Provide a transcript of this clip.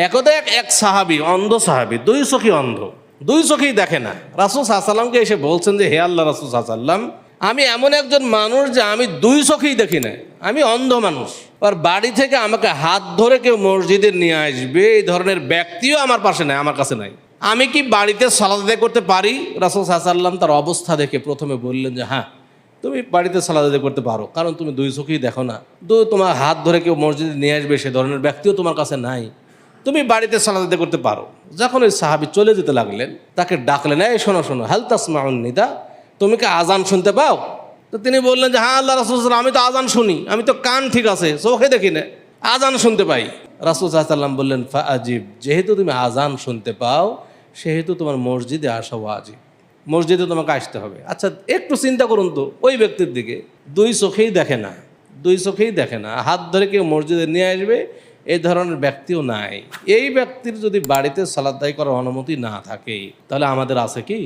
একদা এক সাহাবি, অন্ধ সাহাবি, দুই চোখই অন্ধ, দুই চোখেই দেখে না। রাসূল সাল্লাল্লাহু আলাইহি ওয়াসাল্লামকে এসে বলছেন যে, হে আল্লাহ রাসূল সাল্লাল্লাহু আলাইহি ওয়াসাল্লাম, আমি এমন একজন মানুষ যে আমি দুই চোখেই দেখি না, আমি অন্ধ মানুষ। আর বাড়ি থেকে আমাকে হাত ধরে কেউ মসজিদে নিয়ে আসবে, এই ধরনের ব্যক্তিও আমার পাশে নাই, আমার কাছে নাই। আমি কি বাড়িতে সালাত আদায় করতে পারি? রাসূল সাল্লাল্লাহু আলাইহি ওয়াসাল্লাম তার অবস্থা দেখে প্রথমে বললেন যে, হ্যাঁ, তুমি বাড়িতে সালাত আদায় করতে পারো, কারণ তুমি দুই চোখেই দেখো না। তোমার হাত ধরে কেউ মসজিদে নিয়ে আসবে, সে ধরনের ব্যক্তিও তোমার কাছে নাই, তুমি বাড়িতে সালাত আদায় করতে পারো। যখন ওই সাহাবী চলে যেতে লাগলেন, তাকে ডাকলেন, এই শোনো শোনো, হাল তাসমাউন নিদা, তুমি কি আজান শুনতে পাও? তো তিনি বললেন যে, হ্যাঁ আল্লাহ রাসূল সাল্লাল্লাহু আলাইহি ওয়াসাল্লাম, আমি তো আজান শুনি, আমি তো কান ঠিক আছে, চোখে দেখি না, আজান শুনতে পাই। রাসূল সাল্লাল্লাহু আলাইহি ওয়াসাল্লাম বললেন, ফাআজিব, যেহেতু তুমি আজান শুনতে পাও, সেহেতু তোমার মসজিদে আসা ওয়াজিব, মসজিদে তোমাকে আসতে হবে। আচ্ছা, একটু চিন্তা করুন তো, ওই ব্যক্তির দিকে দুই চোখেই দেখে না, দুই চোখেই দেখে না, হাত ধরে কেউ মসজিদে নিয়ে আসবে, এই ধরনের ব্যক্তিও নাই। এই ব্যক্তির যদি বাড়িতে সালাত আদায় করার অনুমতি না থাকে, তাহলে আমাদের আছে কি?